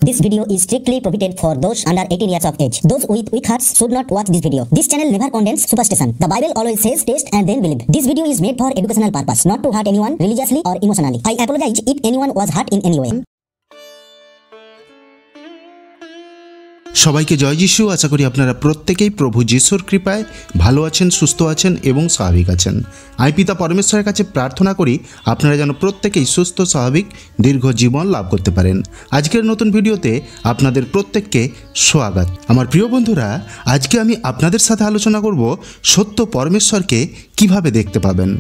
This video is strictly prohibited for those under 18 years of age. Those with weak hearts should not watch this video. This channel never condemns superstition. The Bible always says taste and then believe. This video is made for educational purpose, not to hurt anyone religiously or emotionally. I apologize if anyone was hurt in any way. সবাইকে জয় যিশু। আশা করি আপনারা প্রত্যেকেই প্রভু যিশুর কৃপায় ভালো আছেন, সুস্থ আছেন এবং স্বাভাবিক আছেন। আমি পিতা পরমেশ্বরের কাছে প্রার্থনা করি আপনারা যেন প্রত্যেকেই সুস্থ, স্বাভাবিক, দীর্ঘ জীবন লাভ করতে পারেন। আজকের নতুন ভিডিওতে আপনাদের প্রত্যেককে স্বাগত। আমার প্রিয় বন্ধুরা, আজকে আমি আপনাদের সাথে আলোচনা করব সত্য পরমেশ্বরকে কিভাবে দেখতে পাবেন।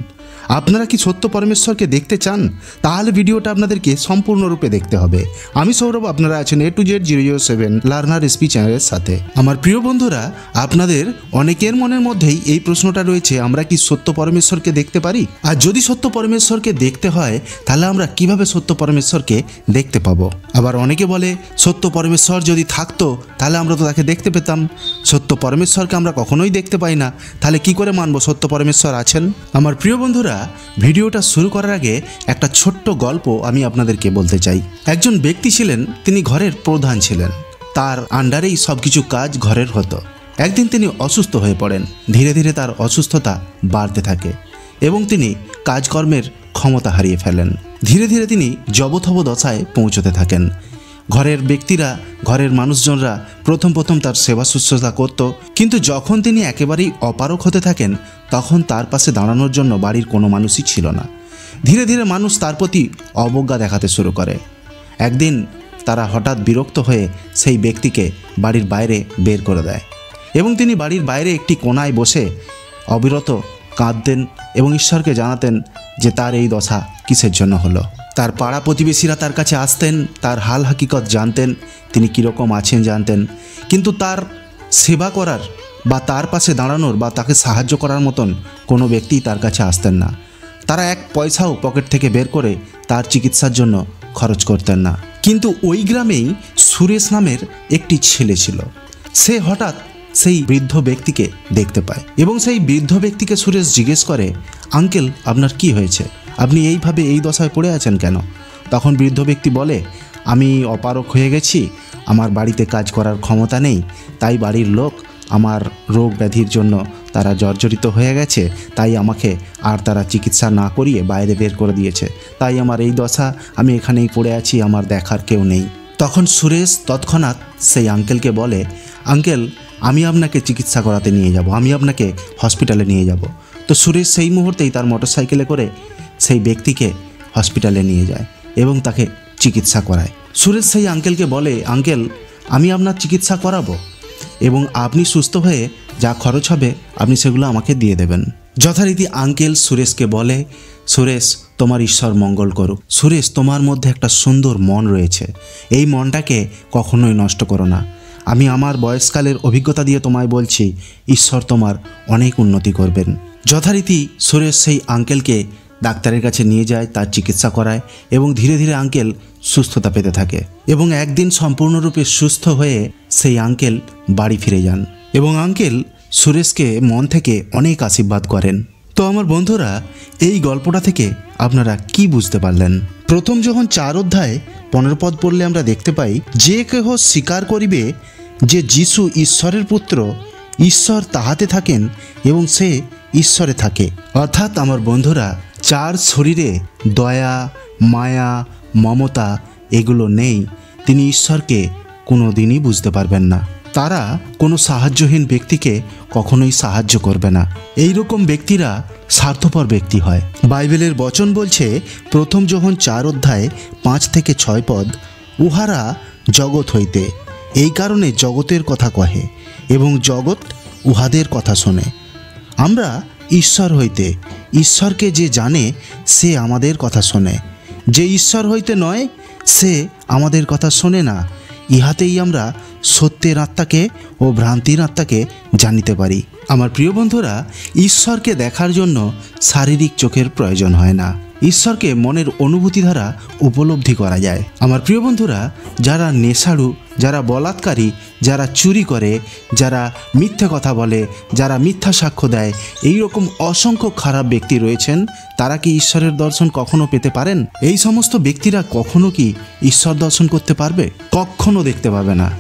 আপনারা কি সত্য পরমেশ্বরকে দেখতে চান? তাহলে ভিডিওটা আপনাদেরকে সম্পূর্ণরূপে দেখতে হবে। আমি সৌরভ, আপনারা আছেন A to Z 007 learner SP চ্যানেলের সাথে। আমার প্রিয় বন্ধুরা, আপনাদের অনেকের মনের মধ্যেই এই প্রশ্নটা রয়েছে, আমরা কি সত্য পরমেশ্বরকে দেখতে পারি? আর যদি সত্য পরমেশ্বরকে দেখতে হয় তাহলে আমরা কিভাবে সত্য পরমেশ্বরকে দেখতে পাবো? আবার অনেকে বলে, সত্য পরমেশ্বর যদি থাকতো তাহলে আমরা তো তাকে দেখতে পেতাম। সত্য পরমেশ্বরকে আমরা কখনোই দেখতে পাই না, তাহলে কি করে মানবো সত্য পরমেশ্বর আছেন? আমার প্রিয় বন্ধুরা, ভিডিওটা শুরু করার আগে একটা ছোট্ট গল্প আমি আপনাদেরকে বলতে চাই। একজন ব্যক্তি ছিলেন, তিনি ঘরের প্রধান ছিলেন। তার আন্ডারেই সব কিছু কাজ ঘরের হতো। একদিন তিনি অসুস্থ হয়ে পড়েন। ধীরে ধীরে তার অসুস্থতা বাড়তে থাকে এবং তিনি কাজকর্মের ক্ষমতা হারিয়ে ফেলেন। ধীরে ধীরে তিনি জবথব দশায় পৌঁছতে থাকেন। ঘরের ব্যক্তিরা, ঘরের মানুষজনরা প্রথম তার সেবা শুশ্রূষা করত, কিন্তু যখন তিনি একেবারেই অপারগ হতে থাকেন তখন তার পাশে দাঁড়ানোর জন্য বাড়ির কোনো মানুষই ছিল না। ধীরে ধীরে মানুষ তার প্রতি অবজ্ঞা দেখাতে শুরু করে। একদিন তারা হঠাৎ বিরক্ত হয়ে সেই ব্যক্তিকে বাড়ির বাইরে বের করে দেয় এবং তিনি বাড়ির বাইরে একটি কোণায় বসে অবিরত কাঁদতেন এবং ঈশ্বরকে জানাতেন যে তার এই দশা কিসের জন্য হলো। তার পাড়া প্রতিবেশীরা তার কাছে আসতেন, তার হাল হাকিকত জানতেন, তিনি কীরকম আছেন জানতেন, কিন্তু তার সেবা করার বা তার পাশে দাঁড়ানোর বা তাকে সাহায্য করার মতন কোনো ব্যক্তি তার কাছে আসতেন না। তারা এক পয়সাও পকেট থেকে বের করে তার চিকিৎসার জন্য খরচ করতেন না। কিন্তু ওই গ্রামেই সুরেশ নামের একটি ছেলে ছিল। সে হঠাৎ সেই বৃদ্ধ ব্যক্তিকে দেখতে পায় এবং সেই বৃদ্ধ ব্যক্তিকে সুরেশ জিজ্ঞেস করে, আঙ্কেল, আপনার কি হয়েছে? আপনি এইভাবে এই দশায় পড়ে আছেন কেন? তখন বৃদ্ধ ব্যক্তি বলে, আমি অপারগ হয়ে গেছি, আমার বাড়িতে কাজ করার ক্ষমতা নেই, তাই বাড়ির লোক আমার রোগ ব্যাধির জন্য তারা জর্জরিত হয়ে গেছে, তাই আমাকে আর তারা চিকিৎসা না করিয়ে বাইরে বের করে দিয়েছে, তাই আমার এই দশা, আমি এখানেই পড়ে আছি, আমার দেখার কেউ নেই। তখন সুরেশ তৎক্ষণাৎ সেই আঙ্কেলকে বলে, আঙ্কেল, আমি আপনাকে চিকিৎসা করাতে নিয়ে যাব, আমি আপনাকে হসপিটালে নিয়ে যাব। তো সুরেশ সেই মুহূর্তেই তার মোটরসাইকেলে করে সেই ব্যক্তিকে হসপিটালে নিয়ে যায় এবং তাকে চিকিৎসা করায়। সুরেশ সেই আঙ্কেলকে বলে, আঙ্কেল, আমি আপনার চিকিৎসা করাবো এবং আপনি সুস্থ হয়ে যা খরচ হবে আপনি সেগুলো আমাকে দিয়ে দেবেন। যথারীতি আঙ্কেল সুরেশকে বলে, সুরেশ, তোমার ঈশ্বর মঙ্গল করুক। সুরেশ, তোমার মধ্যে একটা সুন্দর মন রয়েছে, এই মনটাকে কখনোই নষ্ট করো না। আমি আমার বয়সকালের অভিজ্ঞতা দিয়ে তোমায় বলছি, ঈশ্বর তোমার অনেক উন্নতি করবেন। যথারীতি সুরেশ সেই আঙ্কেলকে ডাক্তারের কাছে নিয়ে যায়, তার চিকিৎসা করায় এবং ধীরে ধীরে আঙ্কেল সুস্থতা পেতে থাকে এবং একদিন সম্পূর্ণরূপে সুস্থ হয়ে সেই আঙ্কেল বাড়ি ফিরে যান এবং আঙ্কেল সুরেশকে মন থেকে অনেক আশীর্বাদ করেন। তো আমার বন্ধুরা, এই গল্পটা থেকে আপনারা কি বুঝতে পারলেন? প্রথম যখন 4 অধ্যায় 15 পদ পড়লে আমরা দেখতে পাই, যে কেহ স্বীকার করিবে যে যিশু ঈশ্বরের পুত্র, ঈশ্বর তাহাতে থাকেন এবং সে ঈশ্বরে থাকে। অর্থাৎ আমার বন্ধুরা, যার শরীরে দয়া, মায়া, মমতা এগুলো নেই, তিনি ঈশ্বরকে কোনো দিনই বুঝতে পারবেন না। তারা কোনো সাহায্যহীন ব্যক্তিকে কখনোই সাহায্য করবে না। এই রকম ব্যক্তিরা স্বার্থপর ব্যক্তি হয়। বাইবেলের বচন বলছে, প্রথম যখন 4 অধ্যায় 5 থেকে 6 পদ, উহারা জগৎ হইতে, এই কারণে জগতের কথা কহে এবং জগৎ উহাদের কথা শোনে। আমরা ঈশ্বর হইতে, ঈশ্বরকে যে জানে সে আমাদের কথা শোনে, যে ঈশ্বর হইতে নয় সে আমাদের কথা শোনে না। ইহাতেই আমরা সত্যের আত্মাকে ও ভ্রান্তির আত্মাকে জানিতে পারি। আমার প্রিয় বন্ধুরা, ঈশ্বরকে দেখার জন্য শারীরিক চোখের প্রয়োজন হয় না। ঈশ্বরকে মনের অনুভূতি দ্বারা উপলব্ধি করা যায়। আমার প্রিয় বন্ধুরা, যারা নেশাড়ু, যারা বলাৎকারী, যারা চুরি করে, যারা মিথ্যে কথা বলে, যারা মিথ্যা সাক্ষ্য দেয়, এই রকম অসংখ্য খারাপ ব্যক্তি রয়েছেন, তারা কি ঈশ্বরের দর্শন কখনো পেতে পারেন? এই সমস্ত ব্যক্তিরা কখনো কি ঈশ্বর দর্শন করতে পারবে? কখনো দেখতে পাবে না।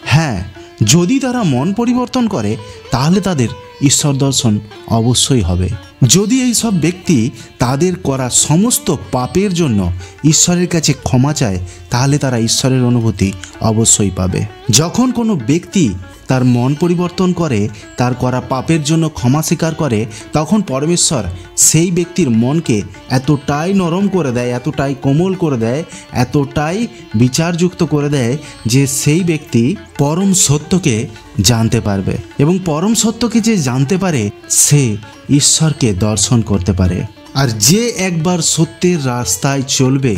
হ্যাঁ, যদি তারা মন পরিবর্তন করে তাহলে তাদের ঈশ্বর দর্শন অবশ্যই হবে। যদি এই সব ব্যক্তি তাদের করা সমস্ত পাপের জন্য ঈশ্বরের কাছে ক্ষমা চায় তাহলে তারা ঈশ্বরের অনুভূতি অবশ্যই পাবে। যখন কোনো ব্যক্তি তার মন পরিবর্তন করে, তার করা পাপের জন্য ক্ষমা স্বীকার করে, তখন পরমেশ্বর সেই ব্যক্তির মনকে এতটাই নরম করে দেয়, এতটাই কোমল করে দেয়, এতটাই বিচারযুক্ত করে দেয় যে সেই ব্যক্তি পরম সত্যকে জানতে পারবে, এবং পরম সত্যকে যে জানতে পারে সে ঈশ্বরকে দর্শন করতে পারে। আর যে একবার সত্যের রাস্তায় চলবে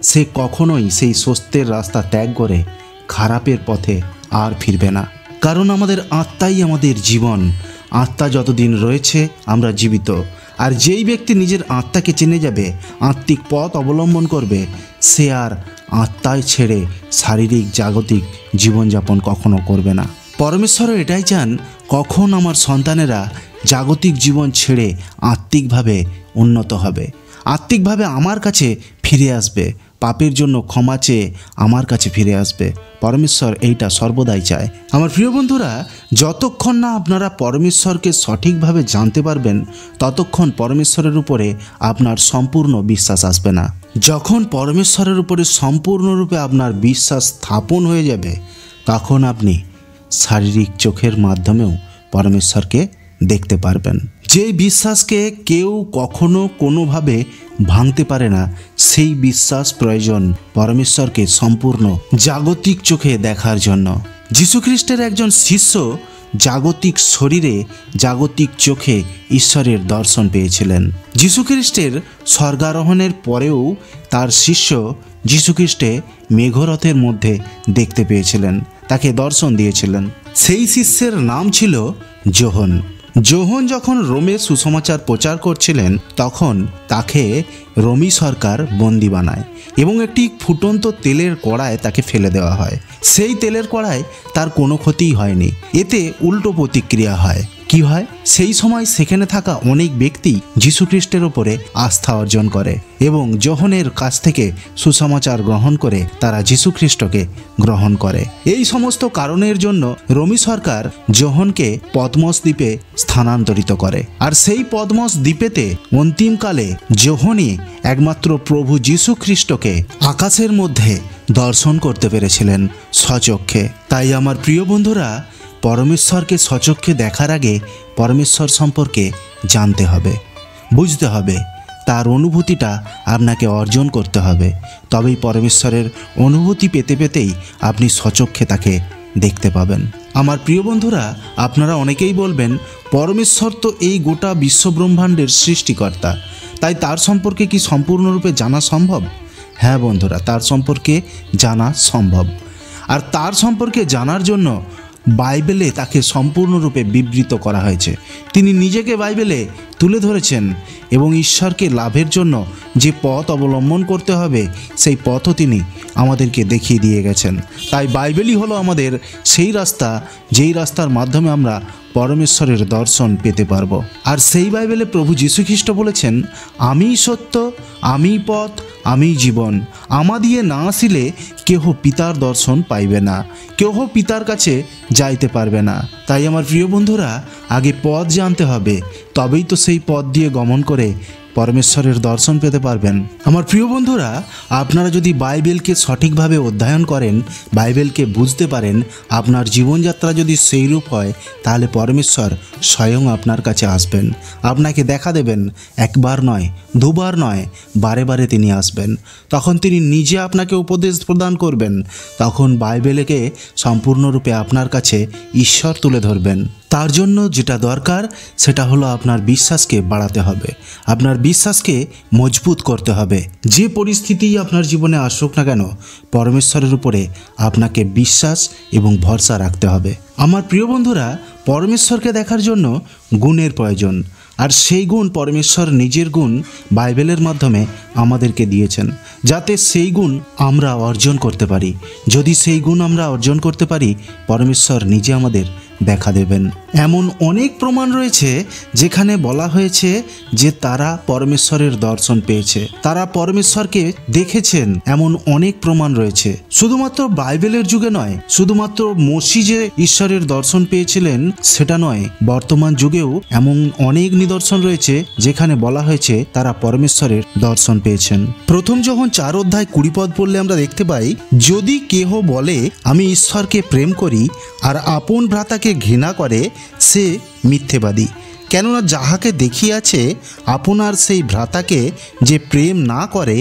সে কখনোই সেই সত্যের রাস্তা ত্যাগ করে খারাপের পথে আর ফিরবে না। কারণ আমাদের আত্মাই আমাদের জীবন। আত্মা যতদিন রয়েছে আমরা জীবিত। আর যেই ব্যক্তি নিজের আত্মাকে চিনে যাবে, আত্মিক পথ অবলম্বন করবে, সে আর আত্মায় ছেড়ে শারীরিক জাগতিক জীবনযাপন কখনো করবে না। পরমেশ্বরও এটাই চান, কখন আমার সন্তানেরা জাগতিক জীবন ছেড়ে আত্মিকভাবে উন্নত হবে, আত্মিকভাবে আমার কাছে ফিরে আসবে, পাপের জন্য ক্ষমা চেয়ে আমার কাছে ফিরে আসবে। পরমেশ্বর এইটা সর্বদাই চায়। আমার প্রিয় বন্ধুরা, যতক্ষণ না আপনারা পরমেশ্বরকে সঠিকভাবে জানতে পারবেন ততক্ষণ পরমেশ্বরের উপরে আপনার সম্পূর্ণ বিশ্বাস আসবে না। যখন পরমেশ্বরের উপরে সম্পূর্ণরূপে আপনার বিশ্বাস স্থাপন হয়ে যাবে তখন আপনি শারীরিক চোখের মাধ্যমেও পরমেশ্বরকে দেখতে পারবেন। যে বিশ্বাসকে কেউ কখনো কোনোভাবে ভাঙতে পারে না, সেই বিশ্বাস প্রয়োজন পরমেশ্বরকে সম্পূর্ণ জাগতিক চোখে দেখার জন্য। যীশুখ্রিস্টের একজন শিষ্য জাগতিক শরীরে জাগতিক চোখে ঈশ্বরের দর্শন পেয়েছিলেন। যীশুখ্রিস্টের স্বর্গারোহণের পরেও তার শিষ্য যীশুখ্রিস্টে মেঘরথের মধ্যে দেখতে পেয়েছিলেন, তাকে দর্শন দিয়েছিলেন। সেই শিষ্যের নাম ছিল যোহন। যোহন যখন রোমে সুসমাচার প্রচার করছিলেন তখন তাকে রোমি সরকার বন্দি বানায় এবং একটি ফুটন্ত তেলের কড়ায় তাকে ফেলে দেওয়া হয়। সেই তেলের কড়ায় তার কোনো ক্ষতিই হয়নি, এতে উল্টো প্রতিক্রিয়া হয়। কি হয়? সেই সময় সেখানে থাকা অনেক ব্যক্তি যীশুখ্রিস্টের ওপরে আস্থা অর্জন করে এবং যোহনের কাছ থেকে সুসমাচার গ্রহণ করে তারা যীশুখ্রিস্টকে গ্রহণ করে। এই সমস্ত কারণের জন্য রোমি সরকার যোহনকে পদমস দ্বীপে স্থানান্তরিত করে। আর সেই পদমস দ্বীপেতে অন্তিমকালে যোহনই একমাত্র প্রভু যীশুখ্রিস্টকে আকাশের মধ্যে দর্শন করতে পেরেছিলেন স্বচক্ষে। তাই আমার প্রিয় বন্ধুরা, পরমেশ্বরকে স্বচক্ষে দেখার আগে পরমেশ্বর সম্পর্কে জানতে হবে, বুঝতে হবে, তার অনুভূতিটা আপনাকে অর্জন করতে হবে। তবেই পরমেশ্বরের অনুভূতি পেতে পেতেই আপনি স্বচক্ষে তাকে দেখতে পাবেন। আমার প্রিয় বন্ধুরা, আপনারা অনেকেই বলবেন পরমেশ্বর তো এই গোটা বিশ্বব্রহ্মাণ্ডের সৃষ্টিকর্তা, তাই তার সম্পর্কে কি সম্পূর্ণরূপে জানা সম্ভব? হ্যাঁ বন্ধুরা, তার সম্পর্কে জানা সম্ভব। আর তার সম্পর্কে জানার জন্য বাইবেলে তাকে সম্পূর্ণরূপে বিবৃত করা হয়েছে। তিনি নিজেকে বাইবেলে তুলে ধরেছেন এবং ঈশ্বরকে লাভের জন্য যে পথ অবলম্বন করতে হবে সেই পথও তিনি আমাদেরকে দেখিয়ে দিয়ে গেছেন। তাই বাইবেলই হলো আমাদের সেই রাস্তা, যেই রাস্তার মাধ্যমে আমরা পরমেশ্বরের দর্শন পেতে পারবো। আর সেই বাইবেলে প্রভু যীশুখ্রিস্ট বলেছেন, আমিই সত্য, আমিই পথ, আমিই জীবন, আমা দিয়ে না আসিলে কেহ পিতার দর্শন পাইবে না, কেহ পিতার কাছে যাইতে পারবে না। তাই আমার প্রিয় বন্ধুরা, আগে পথ জানতে হবে, তবেই তো সেই পথ দিয়ে গমন করে পরমেশ্বরের দর্শন পেতে পারবেন। আমার প্রিয় বন্ধুরা, আপনারা যদি বাইবেলকে সঠিকভাবে অধ্যয়ন করেন, বাইবেলকে বুঝতে পারেন, আপনার জীবনযাত্রা যদি সেইরূপ হয়, তাহলে পরমেশ্বর স্বয়ং আপনার কাছে আসবেন, আপনাকে দেখা দেবেন। একবার নয়, দুবার নয়, বারে বারে তিনি আসবেন। তখন তিনি নিজে আপনাকে উপদেশ প্রদান করবেন। তখন বাইবেলকে সম্পূর্ণরূপে আপনার কাছে ঈশ্বর তুলে ধরবেন। তার জন্য যেটা দরকার সেটা হলো আপনার বিশ্বাসকে বাড়াতে হবে, আপনার বিশ্বাসকে মজবুত করতে হবে। যে পরিস্থিতিই আপনার জীবনে আসুক না কেন, পরমেশ্বরের উপরে আপনাকে বিশ্বাস এবং ভরসা রাখতে হবে। আমার প্রিয় বন্ধুরা, পরমেশ্বরকে দেখার জন্য গুণের প্রয়োজন। আর সেই গুণ পরমেশ্বর নিজের গুণ বাইবেলের মাধ্যমে আমাদেরকে দিয়েছেন, যাতে সেই গুণ আমরা অর্জন করতে পারি। যদি সেই গুণ আমরা অর্জন করতে পারি, পরমেশ্বর নিজে আমাদের দেখা দেবেন। এমন অনেক প্রমাণ রয়েছে যেখানে বলা হয়েছে যে তারা পরমেশ্বরের দর্শন পেয়েছে, তারা পরমেশ্বরকে দেখেছেন। এমন অনেক প্রমাণ রয়েছে, শুধুমাত্র বাইবেলের যুগে নয়, শুধুমাত্র মসি যে ঈশ্বরের দর্শন পেয়েছিলেন সেটা নয়, বর্তমান যুগেও এমন অনেক নিদর্শন রয়েছে যেখানে বলা হয়েছে তারা পরমেশ্বরের দর্শন পেয়েছেন। প্রথম যখন 4 অধ্যায় 20 পদ পড়লে আমরা দেখতে পাই, যদি কেহ বলে আমি ঈশ্বরকে প্রেম করি আর আপন ভ্রাতাকে ঘৃণা করে, সে মিথ্যেবাদী। কেননা যাহাকে দেখিয়াছে আপনার সেই ভ্রাতাকে যে প্রেম না করে,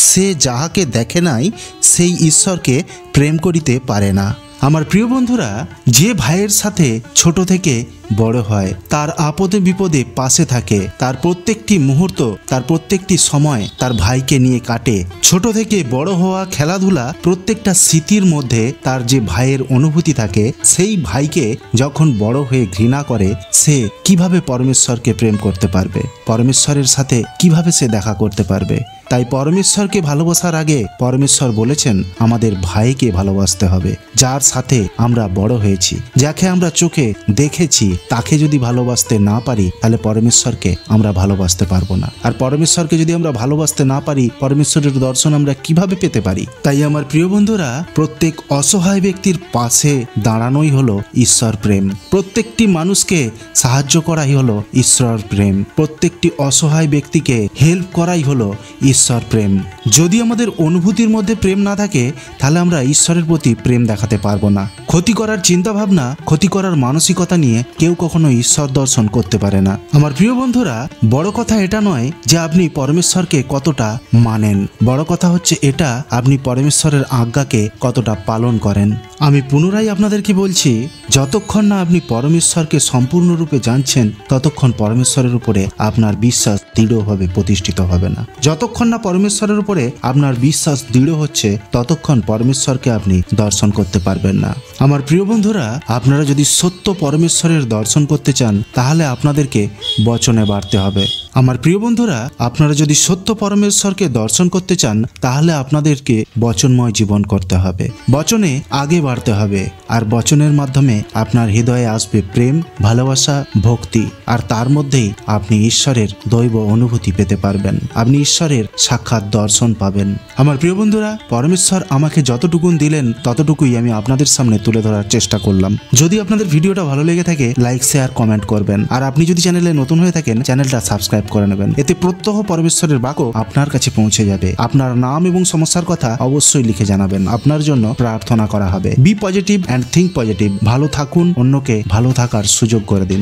সে যাহাকে দেখে নাই সেই ঈশ্বরকে প্রেম করিতে পারে না। আমার প্রিয় বন্ধুরা, যে ভাইয়ের সাথে ছোট থেকে বড় হয়, তার আপদে বিপদে পাশে থাকে, তার প্রত্যেকটি মুহূর্ত, তার প্রত্যেকটি সময় তার ভাইকে নিয়ে কাটে, ছোট থেকে বড় হওয়া, খেলাধুলা, প্রত্যেকটা স্মৃতির মধ্যে তার যে ভাইয়ের অনুভূতি থাকে, সেই ভাইকে যখন বড় হয়ে ঘৃণা করে, সে কিভাবে পরমেশ্বরকে প্রেম করতে পারবে? পরমেশ্বরের সাথে কিভাবে সে দেখা করতে পারবে? তাই পরমেশ্বরকে ভালোবাসার আগে পরমেশ্বর বলেছেন আমাদের ভাইকে ভালোবাসতে হবে। যার সাথে আমরা বড় হয়েছি, যাকে আমরা চোখে দেখেছি, তাকে যদি ভালোবাসতে না পারি, তাহলে পরমেশ্বরকে আমরা ভালোবাসতে পারবো না। আর পরমেশ্বরকে যদি আমরা ভালোবাসতে না পারি, পরমেশ্বরের দর্শন আমরা কিভাবে পেতে পারি? তাই আমার প্রিয় বন্ধুরা, প্রত্যেক অসহায় ব্যক্তির পাশে দাঁড়ানোই হলো ঈশ্বর প্রেম। প্রত্যেকটি মানুষকে সাহায্য করাই হলো ঈশ্বর প্রেম। প্রত্যেকটি অসহায় ব্যক্তিকে হেল্প করাই হলো ঈশ্বর প্রেম। যদি আমাদের অনুভূতির মধ্যে প্রেম না থাকে, তাহলে আমরা ঈশ্বরের প্রতি প্রেম দেখাতে পারবো না। ক্ষতি করার চিন্তা ভাবনা, ক্ষতি করার মানসিকতা নিয়ে কেউ কখনো ঈশ্বর দর্শন করতে পারে না। আমার প্রিয় বন্ধুরা, বড় কথা এটা নয় যে আপনি পরমেশ্বরকে কতটা মানেন, বড় কথা হচ্ছে এটা আপনি পরমেশ্বরের আজ্ঞাকে কতটা পালন করেন। আমি পুনরায় আপনাদেরকে বলছি, যতক্ষণ না আপনি পরমেশ্বরকে সম্পূর্ণরূপে জানছেন, ততক্ষণ পরমেশ্বরের উপরে আপনার বিশ্বাস দৃঢ়ভাবে প্রতিষ্ঠিত হবে না। যতক্ষণ না পরমেশ্বরের উপরে আপনার বিশ্বাস দৃঢ় হচ্ছে, ততক্ষণ পরমেশ্বরকে আপনি দর্শন করতে পারবেন না। আমার প্রিয় বন্ধুরা, আপনারা যদি সত্য পরমেশ্বরের দর্শন করতে চান, তাহলে আপনাদেরকে বচনে বাড়তে হবে। আমার প্রিয় বন্ধুরা, আপনারা যদি সত্য পরমেশ্বরকে দর্শন করতে চান, তাহলে আপনাদেরকে বচনময় জীবন করতে হবে, বচনে আগে বাড়তে হবে। আর বচনের মাধ্যমে আপনার হৃদয়ে আসবে প্রেম, ভালোবাসা, ভক্তি, আর তার মধ্যেই আপনি ঈশ্বরের দৈব অনুভূতি পেতে পারবেন, আপনি ঈশ্বরের সাক্ষাৎ দর্শন পাবেন। আমার প্রিয় বন্ধুরা, পরমেশ্বর আমাকে যতটুকুন দিলেন ততটুকুই আমি আপনাদের সামনে তুলে ধরার চেষ্টা করলাম। যদি আপনাদের ভিডিওটা ভালো লেগে থাকে, লাইক, শেয়ার, কমেন্ট করবেন। আর আপনি যদি চ্যানেলে নতুন হয়ে থাকেন, চ্যানেলটা সাবস্ক্রাইব করে নেবেন। এতে প্রত্যহ পরমেশ্বরের বাক্য আপনার কাছে পৌঁছে যাবে। আপনার নাম এবং সমস্যার কথা অবশ্যই লিখে জানাবেন, আপনার জন্য প্রার্থনা করা হবে। Be positive and think positive. ভালো থাকুন, অন্যকে ভালো থাকার সুযোগ করে দিন।